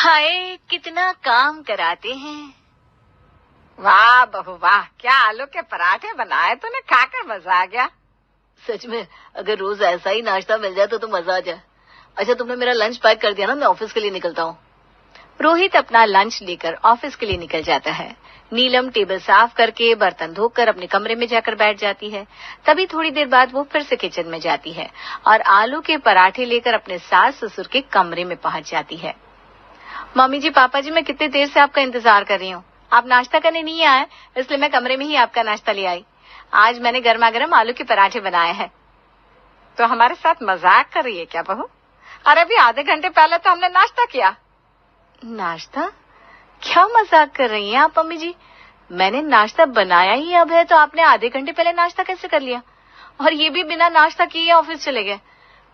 हाय कितना काम कराते हैं। वाह बहू वाह, क्या आलू के पराठे बनाए तूने, खाकर मजा आ गया। सच में अगर रोज ऐसा ही नाश्ता मिल जाए तो मजा आ जाए। अच्छा तुमने मेरा लंच पैक कर दिया ना, मैं ऑफिस के लिए निकलता हूँ। रोहित अपना लंच लेकर ऑफिस के लिए निकल जाता है। नीलम टेबल साफ करके बर्तन धोकर अपने कमरे में जाकर बैठ जाती है। तभी थोड़ी देर बाद वो फिर से किचन में जाती है और आलू के पराठे लेकर अपने सास ससुर के कमरे में पहुंच जाती है। मम्मी जी, पापा जी, मैं कितनी देर से आपका इंतजार कर रही हूँ। आप नाश्ता करने नहीं आए, इसलिए मैं कमरे में ही आपका नाश्ता ले आई। आज मैंने गर्मा गर्म आलू के पराठे बनाए हैं। तो हमारे साथ मजाक कर रही है क्या बहू? अरे अभी आधे घंटे पहले तो हमने नाश्ता किया। नाश्ता? क्या मजाक कर रही हैं आप मम्मी जी? मैंने नाश्ता बनाया ही अब है, तो आपने आधे घंटे पहले नाश्ता कैसे कर लिया? और ये भी बिना नाश्ता किए ऑफिस चले गए।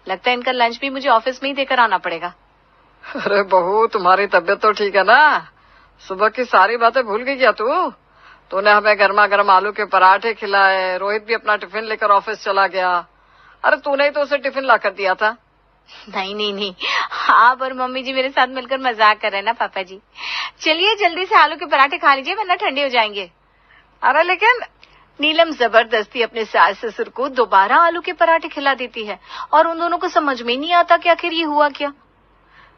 लगता है इनका लंच भी मुझे ऑफिस में ही देकर आना पड़ेगा। अरे बहू, तुम्हारी तबीयत तो ठीक है ना? सुबह की सारी बातें भूल गई क्या तू? तूने हमें गर्मा गर्म आलू के पराठे खिलाए, रोहित भी अपना टिफिन लेकर ऑफिस चला गया। अरे तूने ही तो उसे टिफिन ला कर दिया था। नहीं नहीं नहीं, आप और मम्मी जी मेरे साथ मिलकर मजाक कर रहे हैं ना पापा जी। चलिए जल्दी से आलू के पराठे खा लीजिए वरना ठंडे हो जाएंगे। अरे लेकिन नीलम जबरदस्ती अपने सास ससुर को दोबारा आलू के पराठे खिला देती है और उन दोनों को समझ में ही नहीं आता कि आखिर ये हुआ क्या।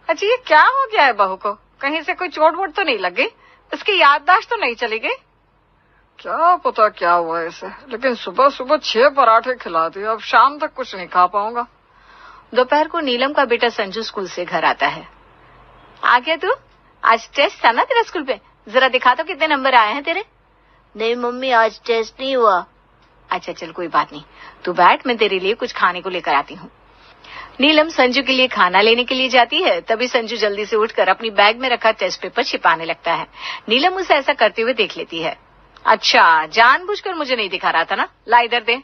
अच्छा ये क्या हो गया है बहू को? कहीं से कोई चोट वोट तो नहीं लग गई? इसकी याददाश्त तो नहीं चली गई? क्या पता क्या हुआ इसे, लेकिन सुबह सुबह 6 पराठे खिला दिए, अब शाम तक कुछ नहीं खा पाऊंगा। दोपहर को नीलम का बेटा संजू स्कूल से घर आता है। आ गया तू? आज टेस्ट था ना तेरा स्कूल पे, जरा दिखा तो कितने नंबर आए हैं तेरे। नहीं मम्मी, आज टेस्ट नहीं हुआ। अच्छा चल कोई बात नहीं, तू बैठ, मैं तेरे लिए कुछ खाने को लेकर आती हूँ। नीलम संजू के लिए खाना लेने के लिए जाती है। तभी संजू जल्दी से उठकर अपनी बैग में रखा टेस्ट पेपर छिपाने लगता है। नीलम उसे ऐसा करते हुए देख लेती है। अच्छा, जानबूझकर मुझे नहीं दिखा रहा था ना, ला इधर दे।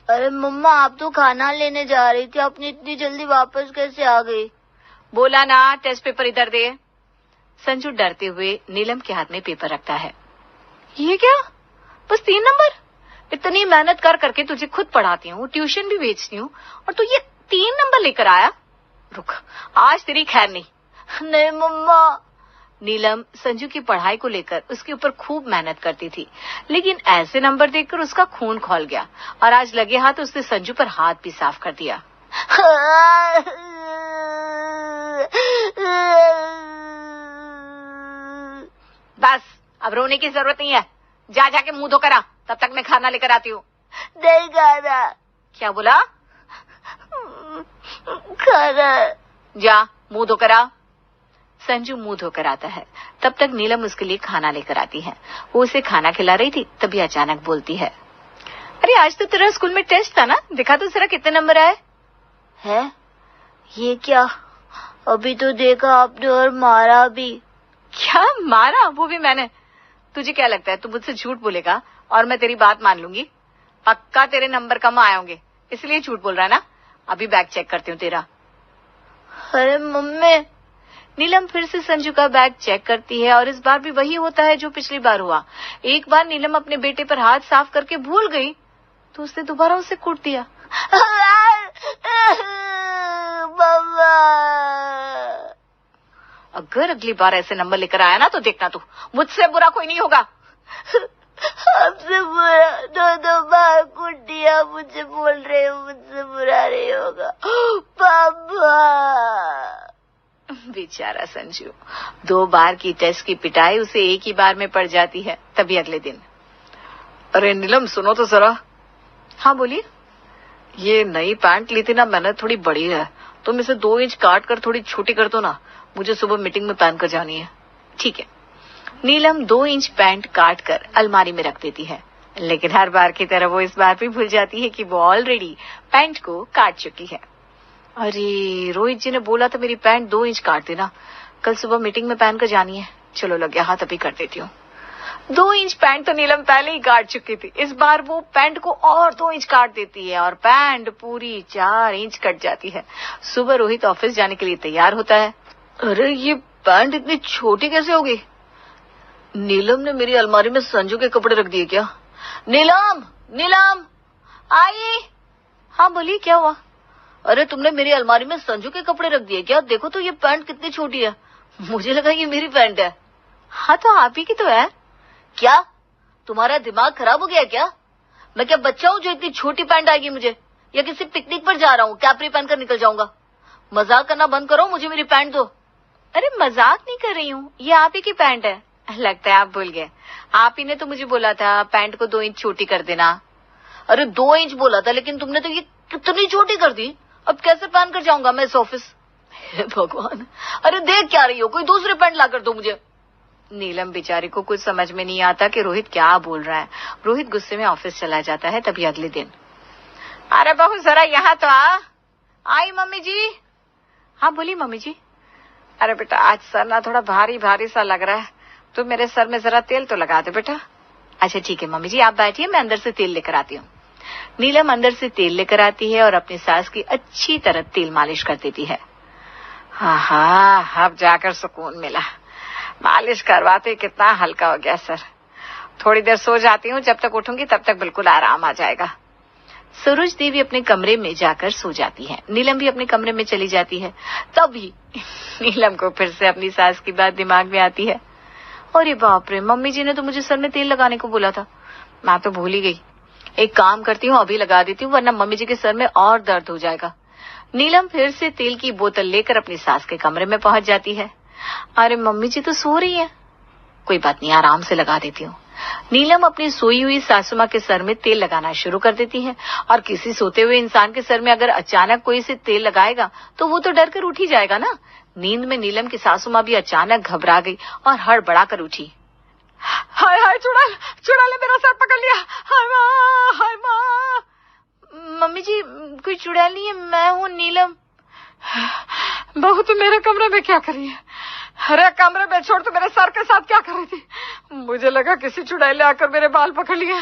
अरे मम्मा, आप तो खाना लेने जा रही थी, आपने इतनी जल्दी वापस कैसे आ गई? बोला ना टेस्ट पेपर इधर दे। संजू डरते हुए नीलम के हाथ में पेपर रखता है। ये क्या, बस 3 नंबर? इतनी मेहनत कर करके तुझे खुद पढ़ाती हूँ, ट्यूशन भी भेजती हूँ, और तू ये 3 नंबर लेकर आया? रुक, आज तेरी खैर नहीं। नहीं मम्मा। नीलम संजू की पढ़ाई को लेकर उसके ऊपर खूब मेहनत करती थी, लेकिन ऐसे नंबर देखकर उसका खून खौल गया और आज लगे हाथ उसने संजू पर हाथ भी साफ कर दिया। बस अब रोने की जरूरत नहीं है, जा जाके मुंह धोकर आ, तब तक मैं खाना लेकर आती हूँ। नहीं खाना। क्या बोला? खाना। जा मुंह धोकर आ। संजू मुंह धोकर आता है। तब तक नीलम उसके लिए खाना लेकर आती है। वो उसे खाना खिला रही थी, तभी अचानक बोलती है, अरे आज तो तेरा स्कूल में टेस्ट था ना, दिखा तो जरा कितने नंबर आए हैं? ये क्या, अभी तो देखा आपने और मारा भी। क्या मारा? वो भी मैंने? तुझे क्या लगता है तू मुझसे झूठ बोलेगा और मैं तेरी बात मान लूंगी? पक्का तेरे नंबर कम आए होंगे, इसलिए झूठ बोल रहा है ना। अभी बैग चेक करती हूँ तेरा। अरे मम्मी। नीलम फिर से संजू का बैग चेक करती है और इस बार भी वही होता है जो पिछली बार हुआ। एक बार नीलम अपने बेटे पर हाथ साफ करके भूल गई तो उसने दोबारा उसे कूट दिया। अगर अगली बार ऐसे नंबर लेकर आया ना तो देखना तू, मुझसे बुरा कोई नहीं होगा। आपसे बुरा 2 बार कूट दिया, मुझे बोल रहे हो मुझसे बुरा नहीं होगा। पापा। बेचारा संजू, 2 बार की टेस्ट की पिटाई उसे एक ही बार में पड़ जाती है। तभी अगले दिन, अरे नीलम सुनो तो जरा। हाँ बोलिए। ये नई पैंट ली थी ना मैंने, थोड़ी बड़ी है, तुम इसे 2 इंच काट कर थोड़ी छोटी कर दो ना, मुझे सुबह मीटिंग में पहन कर जानी है। ठीक है। नीलम 2 इंच पैंट काट कर अलमारी में रख देती है, लेकिन हर बार की तरह वो इस बार भी भूल जाती है कि वो ऑलरेडी पैंट को काट चुकी है। अरे रोहित जी ने बोला था मेरी पैंट 2 इंच काट देना, कल सुबह मीटिंग में पहन कर जानी है। चलो लग गया हाथ, अभी कर देती हूँ। 2 इंच पैंट तो नीलम पहले ही काट चुकी थी, इस बार वो पैंट को और 2 इंच काट देती है और पैंट पूरी 4 इंच कट जाती है। सुबह रोहित ऑफिस जाने के लिए तैयार होता है। अरे ये पैंट इतनी छोटी कैसे हो गई? नीलम ने मेरी अलमारी में संजू के कपड़े रख दिए क्या? नीलम, नीलम आई। हाँ बोलिए, क्या हुआ? अरे तुमने मेरी अलमारी में संजू के कपड़े रख दिए क्या? देखो तो ये पैंट कितनी छोटी है। मुझे लगा ये मेरी पैंट है। हाँ तो आप ही की तो है। क्या तुम्हारा दिमाग खराब हो गया क्या? मैं क्या बच्चा हूँ जो इतनी छोटी पैंट आएगी मुझे? या किसी पिकनिक पर जा रहा हूँ, कैपरी पहनकर निकल जाऊंगा? मजाक करना बंद करो, मुझे मेरी पैंट दो। अरे मजाक नहीं कर रही हूँ, ये आप ही की पैंट है। लगता है आप भूल गए, आप ही ने तो मुझे बोला था पैंट को 2 इंच छोटी कर देना। अरे 2 इंच बोला था, लेकिन तुमने तो ये कितनी छोटी कर दी। अब कैसे पहन कर जाऊंगा मैं इस ऑफिस? हे भगवान, अरे देख क्या रही हो, कोई दूसरी पैंट ला कर दो मुझे। नीलम बेचारी को कुछ समझ में नहीं आता कि रोहित क्या बोल रहा है। रोहित गुस्से में ऑफिस चला जाता है। तभी अगले दिन, अरे बहू जरा यहाँ तो आ। आई मम्मी जी। हाँ बोली मम्मी जी। अरे बेटा आज सर ना थोड़ा भारी भारी सा लग रहा है, तो मेरे सर में जरा तेल तो लगा दे बेटा। अच्छा ठीक है मम्मी जी, आप बैठिए, मैं अंदर से तेल लेकर आती हूँ। नीलम अंदर से तेल लेकर आती है और अपनी सास की अच्छी तरह तेल मालिश कर देती है। हाँ, अब जाकर सुकून मिला। मालिश करवाते कितना हल्का हो गया सर। थोड़ी देर सो जाती हूँ, जब तक उठूंगी तब तक बिल्कुल आराम आ जाएगा। सूरज देवी अपने कमरे में जाकर सो जाती है। नीलम भी अपने कमरे में चली जाती है। तभी नीलम को फिर से अपनी सास की बात दिमाग में आती है। अरे बाप रे, मम्मी जी ने तो मुझे सर में तेल लगाने को बोला था, मैं तो भूल ही गई। एक काम करती हूँ, अभी लगा देती हूँ, वरना मम्मी जी के सर में और दर्द हो जाएगा। नीलम फिर से तेल की बोतल लेकर अपनी सास के कमरे में पहुंच जाती है। अरे मम्मी जी तो सो रही है, कोई बात नहीं, आराम से लगा देती हूँ। नीलम अपनी सोई हुई सासू माँ के सर में तेल लगाना शुरू कर देती है। और किसी सोते हुए इंसान के सर में अगर अचानक कोई से तेल लगाएगा तो वो तो डर कर उठ ही जाएगा ना। नींद में नीलम की सासू माँ भी अचानक घबरा गई और हड़बड़ा कर उठी। हाय हाय, चुड़ैल ने मेरा सर पकड़ लिया। हाय माँ, हाय माँ। मम्मी जी कोई चुड़ैल नहीं है, मैं हूँ नीलम। बहू तुम मेरे कमरे में क्या कर रही है? अरे कमरे में छोड़, तो मेरे सर के साथ क्या कर रही थी? मुझे लगा किसी चुड़ैल ने आकर मेरे बाल पकड़ लिए।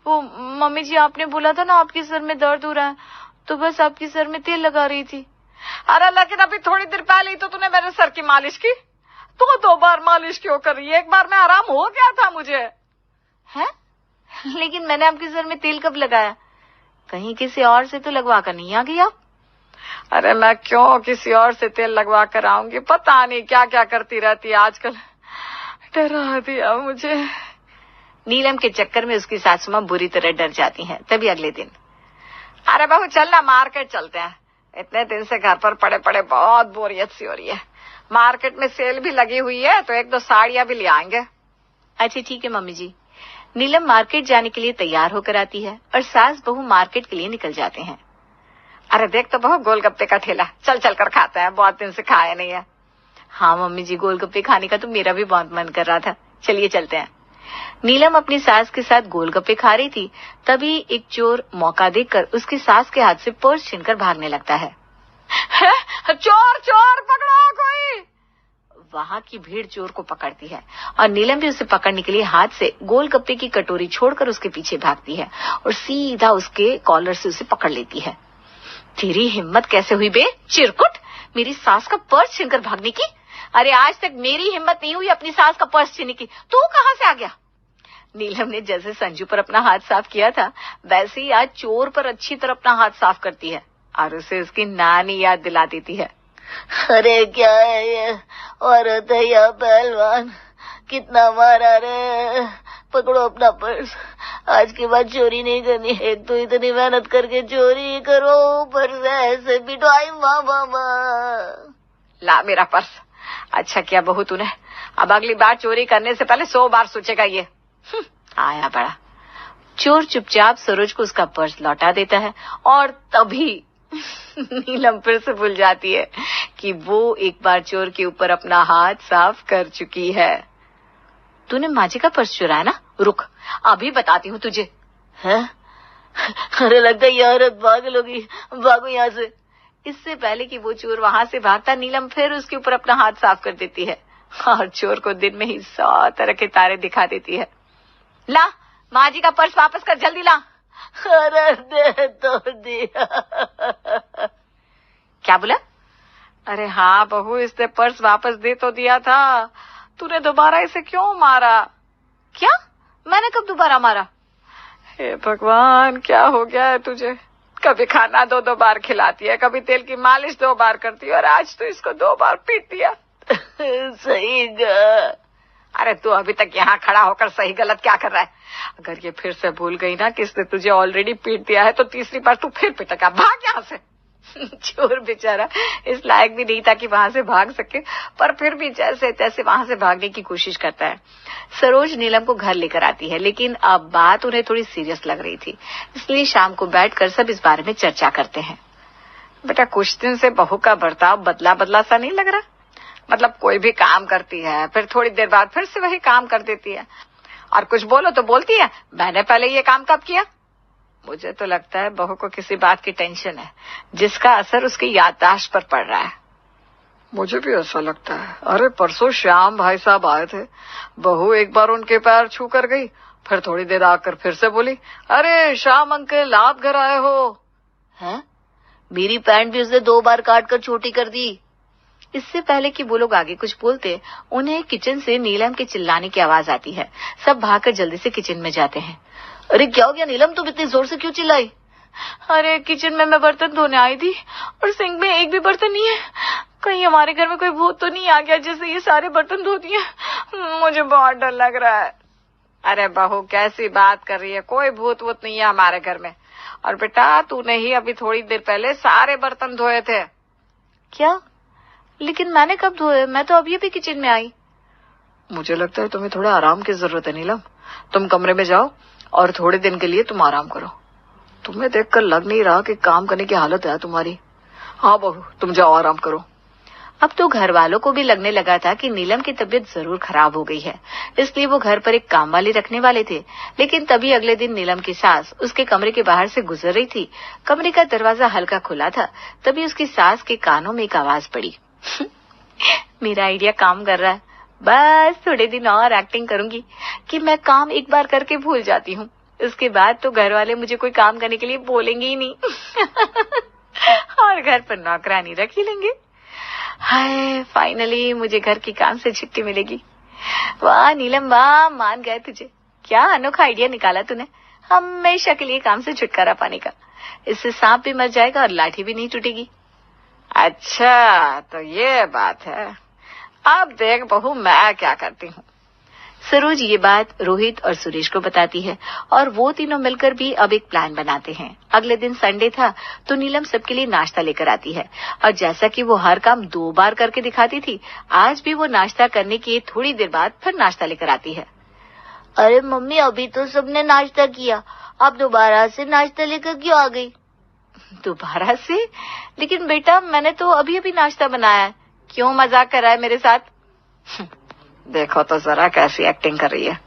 वो मम्मी जी आपने बोला था ना आपके सर में दर्द हो रहा है, तो बस आपके सर में तेल लगा रही थी। अरे लेकिन अभी थोड़ी देर पहले ही तो तूने मेरे सर की मालिश की। तो 2 बार मालिश क्यों कर रही है? एक बार में आराम हो गया था मुझे। है? लेकिन मैंने आपके सर में तेल कब लगाया? कहीं किसी और से तो लगवा कर नहीं आ गई आप? अरे मैं क्यों किसी और से तेल लगवा कर आऊंगी? पता नहीं क्या क्या करती रहती है आजकल, डरा दिया मुझे। नीलम के चक्कर में उसकी सासू माँ बुरी तरह डर जाती हैं। तभी अगले दिन, अरे बहू चल ना, मार्केट चलते हैं। इतने दिन से घर पर पड़े पड़े बहुत बोरियत सी हो रही है। मार्केट में सेल भी लगी हुई है, तो 1-2 साड़ियां भी ले आएंगे। अच्छा ठीक है मम्मी जी। नीलम मार्केट जाने के लिए तैयार होकर आती है और सास बहू मार्केट के लिए निकल जाते हैं। अरे देख तो बहू, गोलगप्पे का ठेला, चल चल कर खाते हैं, बहुत दिन से खाया नहीं है। हाँ मम्मी जी, गोलगप्पे खाने का तो मेरा भी बहुत मन कर रहा था, चलिए चलते हैं। नीलम अपनी सास के साथ गोलगप्पे खा रही थी। तभी एक चोर मौका देखकर उसकी सास के हाथ से पर्स छीनकर भागने लगता है। चोर चोर पकड़ो कोई। वहां की भीड़ चोर को पकड़ती है और नीलम भी उसे पकड़ने के लिए हाथ से गोलगप्पे की कटोरी छोड़कर उसके पीछे भागती है और सीधा उसके कॉलर से उसे पकड़ लेती है। तेरी हिम्मत कैसे हुई बे चिरकुट, मेरी सास का पर्स छीनकर भागने की? अरे आज तक मेरी हिम्मत नहीं हुई अपनी सास का पर्स छीनने की, तू कहां से आ गया? नीलम ने जैसे संजू पर अपना हाथ साफ किया था, वैसे ही आज चोर पर अच्छी तरह अपना हाथ साफ करती है और उसे उसकी नानी याद दिला देती है। अरे क्या है ये, औरत है या पहलवान, कितना मारा रे, पकड़ो अपना पर्स, आज के बाद चोरी नहीं करनी। एक तो इतनी मेहनत करके चोरी करो, ऊपर से ऐसे पिटवाई। मामा ला मेरा पर्स। अच्छा किया बहू तूने, अब अगली बार चोरी करने से पहले 100 बार सोचेगा ये। आया बड़ा। चोर चुपचाप सरोज को उसका पर्स लौटा देता है और तभी नीलम फिर से भूल जाती है कि वो एक बार चोर के ऊपर अपना हाथ साफ कर चुकी है। तूने माजी का पर्स चुराया ना? रुक, अभी बताती हूँ तुझे। है? अरे लगता है ये औरत पागल होगी, भागो यहाँ से। इससे पहले कि वो चोर वहां से भागता, नीलम फिर उसके ऊपर अपना हाथ साफ कर देती है और चोर को दिन में ही 100 तरह के तारे दिखा देती है। ला माजी का पर्स वापस कर, जल्दी ला। अरे दे तो दिया। क्या बोला? अरे हाँ बहू, इसने पर्स वापस दे तो दिया था, तूने दोबारा इसे क्यों मारा? क्या? मैंने कब दोबारा मारा? हे भगवान, क्या हो गया है तुझे? कभी खाना 2-2 बार खिलाती है, कभी तेल की मालिश 2 बार करती है और आज तो इसको 2 बार पीट दिया। सही ग। अरे तू अभी तक यहाँ खड़ा होकर सही गलत क्या कर रहा है? अगर ये फिर से भूल गई ना कि इसने तुझे ऑलरेडी पीट दिया है तो तीसरी बार तू फिर पिटेगा। भाग यहाँ से। चोर बेचारा इस लायक भी नहीं था कि वहां से भाग सके, पर फिर भी जैसे तैसे वहां से भागने की कोशिश करता है। सरोज नीलम को घर लेकर आती है, लेकिन अब बात उन्हें थोड़ी सीरियस लग रही थी, इसलिए शाम को बैठकर सब इस बारे में चर्चा करते हैं। बेटा कुछ दिन से बहू का बर्ताव बदला बदला सा नहीं लग रहा? मतलब कोई भी काम करती है, फिर थोड़ी देर बाद फिर से वही काम कर देती है, और कुछ बोलो तो बोलती है मैंने पहले ये काम कब किया। मुझे तो लगता है बहू को किसी बात की टेंशन है, जिसका असर उसकी याददाश्त पर पड़ रहा है। मुझे भी ऐसा लगता है। अरे परसों श्याम भाई साहब आए थे, बहू एक बार उनके पैर छू कर गई, फिर थोड़ी देर आकर फिर से बोली अरे श्याम अंकल आप घर आए हो। हैं? मेरी पैंट भी उसने 2 बार काट कर छोटी कर दी। इससे पहले कि वो लोग आगे कुछ बोलते, उन्हें किचन से नीलम के चिल्लाने की आवाज आती है। सब भागकर जल्दी से किचन में जाते हैं। अरे क्या हो गया नीलम, तुम इतनी जोर से क्यों चिल्लाई? अरे किचन में मैं बर्तन धोने आई थी और सिंक में एक भी बर्तन नहीं है। कहीं हमारे घर में कोई भूत तो नहीं आ गया जिससे ये सारे बर्तन धोती है? मुझे बहुत डर लग रहा है। अरे बहू कैसी बात कर रही है, कोई भूत वूत नहीं है हमारे घर में। और बेटा तूने ही अभी थोड़ी देर पहले सारे बर्तन धोए थे। क्या? लेकिन मैंने कब धोए? मैं तो अभी अभी किचन में आई। मुझे लगता है तुम्हें थोड़ा आराम की जरूरत है नीलम। तुम कमरे में जाओ और थोड़े दिन के लिए तुम आराम करो। तुम्हें देखकर लग नहीं रहा कि काम करने की हालत है तुम्हारी। हाँ बहू तुम जाओ आराम करो। अब तो घर वालों को भी लगने लगा था कि नीलम की तबीयत जरूर खराब हो गई है, इसलिए वो घर पर एक काम वाली रखने वाले थे। लेकिन तभी अगले दिन नीलम की सास उसके कमरे के बाहर से गुजर रही थी। कमरे का दरवाजा हल्का खुला था, तभी उसकी सास के कानों में एक आवाज पड़ी। मेरा आइडिया काम कर रहा है। बस थोड़े दिन और एक्टिंग करूंगी कि मैं काम एक बार करके भूल जाती हूँ, उसके बाद तो घर वाले मुझे कोई काम करने के लिए बोलेंगे ही नहीं। और घर पर नौकरानी रख ही लेंगे। हाय फाइनली मुझे घर के काम से छुट्टी मिलेगी। वाह नीलम वाह, मान गए तुझे। क्या अनोखा आइडिया निकाला तूने, हमेशा के लिए काम से छुटकारा पाने का। इससे सांप भी मर जाएगा और लाठी भी नहीं टूटेगी। अच्छा तो ये बात है। अब देख बहू मैं क्या करती हूँ। सरोज ये बात रोहित और सुरेश को बताती है और वो तीनों मिलकर भी अब एक प्लान बनाते हैं। अगले दिन संडे था तो नीलम सबके लिए नाश्ता लेकर आती है, और जैसा कि वो हर काम 2 बार करके दिखाती थी, आज भी वो नाश्ता करने की थोड़ी देर बाद फिर नाश्ता लेकर आती है। अरे मम्मी अभी तो सबने नाश्ता किया, अब दोबारा से नाश्ता लेकर क्यों आ गई? दोबारा से? लेकिन बेटा मैंने तो अभी अभी नाश्ता बनाया है, क्यों मजाक कर रहा है मेरे साथ? देखो तो जरा कैसी एक्टिंग कर रही है।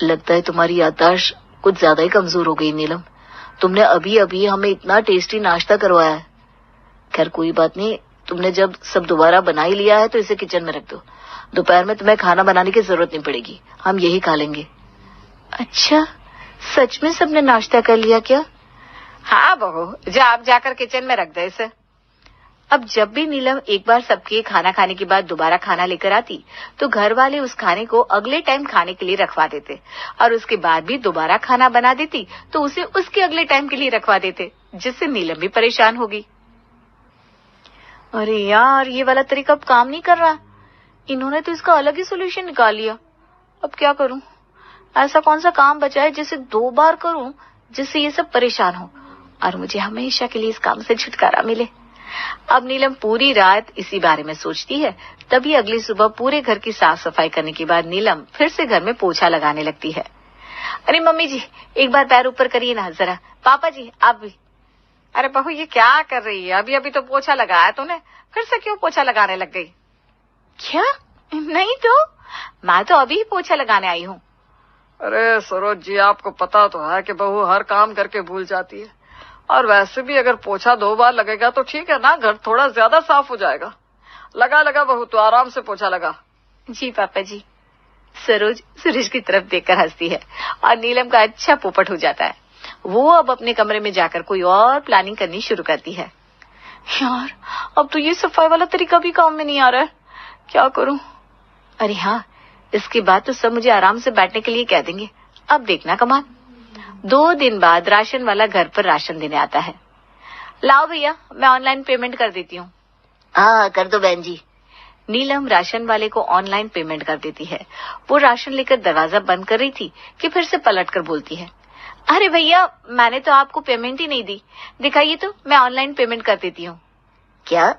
लगता है तुम्हारी याददाश्त कुछ ज्यादा ही कमजोर हो गई नीलम। तुमने अभी अभी हमें इतना टेस्टी नाश्ता करवाया है। खैर कोई बात नहीं, तुमने जब सब दोबारा बना ही लिया है तो इसे किचन में रख दो। दोपहर में तुम्हें खाना बनाने की जरूरत नहीं पड़ेगी, हम यही खा लेंगे। अच्छा सच में सबने नाश्ता कर लिया क्या? हाँ बहू जा, आप जाकर किचन में रख दे इसे। अब जब भी नीलम एक बार सबके खाना खाने के बाद दोबारा खाना लेकर आती तो घर वाले उस खाने को अगले टाइम खाने के लिए रखवा देते, और उसके बाद भी दोबारा खाना बना देती तो उसे उसके अगले टाइम के लिए रखवा देते, जिससे नीलम भी परेशान होगी। अरे यार ये वाला तरीका अब काम नहीं कर रहा। इन्होंने तो इसका अलग ही सोल्यूशन निकाल लिया। अब क्या करूं? ऐसा कौन सा काम बचा है जिसे 2 बार करूं जिससे ये सब परेशान हो और मुझे हमेशा के लिए इस काम से छुटकारा मिले। अब नीलम पूरी रात इसी बारे में सोचती है। तभी अगली सुबह पूरे घर की साफ सफाई करने के बाद नीलम फिर से घर में पोछा लगाने लगती है। अरे मम्मी जी एक बार पैर ऊपर करिए ना जरा। पापा जी आप भी। अरे बहू ये क्या कर रही है, अभी अभी तो पोछा लगाया तूने, फिर से क्यों पोछा लगाने लग गई? क्या? नहीं तो मैं तो अभी ही पोछा लगाने आई हूँ। अरे सरोज जी आपको पता तो है कि बहू हर काम करके भूल जाती है, और वैसे भी अगर पोछा 2 बार लगेगा तो ठीक है ना, घर थोड़ा ज्यादा साफ हो जाएगा। लगा बहू तो आराम से पोछा लगा। जी पापा जी। सरोज सुरेश की तरफ देखकर हंसती है और नीलम का अच्छा पोपट हो जाता है। वो अब अपने कमरे में जाकर कोई और प्लानिंग करनी शुरू करती है। यार अब तो ये सफाई वाला तरीका भी काम में नहीं आ रहा है, क्या करूं? अरे हाँ इसके बाद तो सब मुझे आराम से बैठने के लिए कह देंगे। अब देखना कमाल। 2 दिन बाद राशन वाला घर पर राशन देने आता है। लाओ भैया मैं ऑनलाइन पेमेंट कर देती हूँ। हाँ कर दो बहन जी। नीलम राशन वाले को ऑनलाइन पेमेंट कर देती है। वो राशन लेकर दरवाजा बंद कर रही थी कि फिर से पलटकर बोलती है, अरे भैया, मैंने तो आपको पेमेंट ही नहीं दी। दिखाइए तो, मैं ऑनलाइन पेमेंट कर देती हूँ। क्या?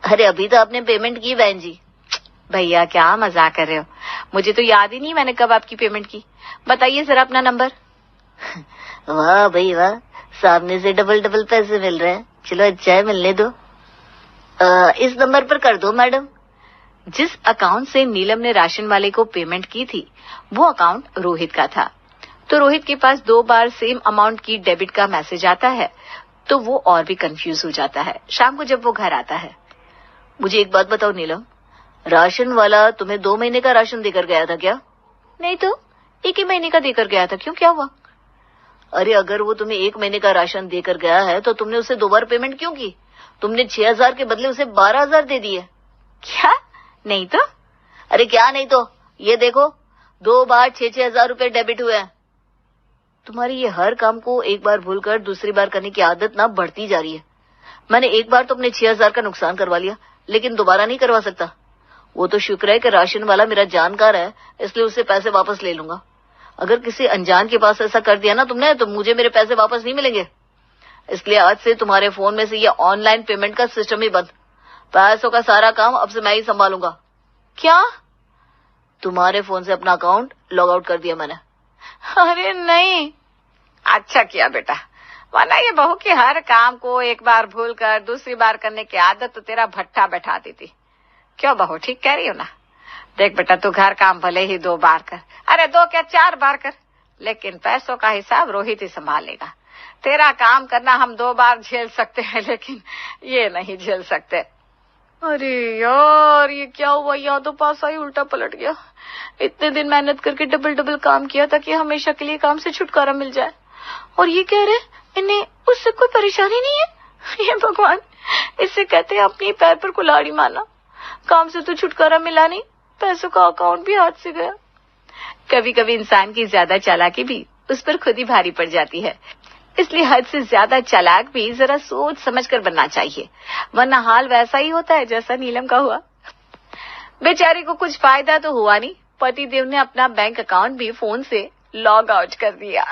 अरे अभी तो आपने पेमेंट की बहन जी। भैया क्या मजाक कर रहे हो? मुझे तो याद ही नहीं मैंने कब आपकी पेमेंट की। बताइए जरा अपना नंबर। वाह भाई वाह, सामने से डबल डबल पैसे मिल रहे हैं। चलो अच्छा है, मिलने दो। इस नंबर पर कर दो मैडम। जिस अकाउंट से नीलम ने राशन वाले को पेमेंट की थी वो अकाउंट रोहित का था। तो रोहित के पास 2 बार सेम अमाउंट की डेबिट का मैसेज आता है तो वो और भी कंफ्यूज हो जाता है। शाम को जब वो घर आता है, मुझे एक बात बताओ नीलम, राशन वाला तुम्हें 2 महीने का राशन देकर गया था क्या? नहीं तो 1 ही महीने का देकर गया था। क्यों, क्या हुआ? अरे अगर वो तुम्हें 1 महीने का राशन देकर गया है तो तुमने उसे 2 बार पेमेंट क्यों की? तुमने 6,000 के बदले उसे 12,000 दे दिए। क्या? नहीं तो। अरे क्या नहीं तो, ये देखो 2 बार 6,000 रुपए डेबिट हुए हैं। तुम्हारी ये हर काम को एक बार भूलकर दूसरी बार करने की आदत ना बढ़ती जा रही है। मैंने एक बार तो अपने 6,000 का नुकसान करवा लिया, लेकिन दोबारा नहीं करवा सकता। वो तो शुक्र है कि राशन वाला मेरा जानकार है, इसलिए उससे पैसे वापस ले लूंगा। अगर किसी अनजान के पास ऐसा कर दिया ना तुमने, तो मुझे मेरे पैसे वापस नहीं मिलेंगे। इसलिए आज से तुम्हारे फोन में से ये ऑनलाइन पेमेंट का सिस्टम ही बंद। पैसों का सारा काम अब से मैं ही संभालूंगा। क्या? तुम्हारे फोन से अपना अकाउंट लॉग आउट कर दिया मैंने। अरे नहीं। अच्छा किया बेटा, वरना ये बहू की हर काम को एक बार भूल कर दूसरी बार करने की आदत तो तेरा भट्टा बैठा देती। क्यों बहू, ठीक कह रही हो ना? देख बेटा, तू घर काम भले ही 2 बार कर, अरे 2 क्या 4 बार कर, लेकिन पैसों का हिसाब रोहित ही संभालेगा। तेरा काम करना हम 2 बार झेल सकते हैं, लेकिन ये नहीं झेल सकते। अरे यार, ये क्या हुआ? यादों पासा ही उल्टा पलट गया। इतने दिन मेहनत करके डबल डबल काम किया ताकि हमेशा के लिए काम से छुटकारा मिल जाए, और ये कह रहे इन्हें उससे कोई परेशानी नहीं है। ये भगवान, इससे कहते हैं अपनी पैर पर कुल्हाड़ी मारना। काम से तो छुटकारा मिला नहीं, पैसों का अकाउंट भी हाथ से गया। कभी कभी इंसान की ज्यादा चालाकी भी उस पर खुद ही भारी पड़ जाती है। इसलिए हद से ज्यादा चालाक भी जरा सोच समझ कर बनना चाहिए, वरना हाल वैसा ही होता है जैसा नीलम का हुआ। बेचारी को कुछ फायदा तो हुआ नहीं, पतिदेव ने अपना बैंक अकाउंट भी फोन से लॉग आउट कर दिया।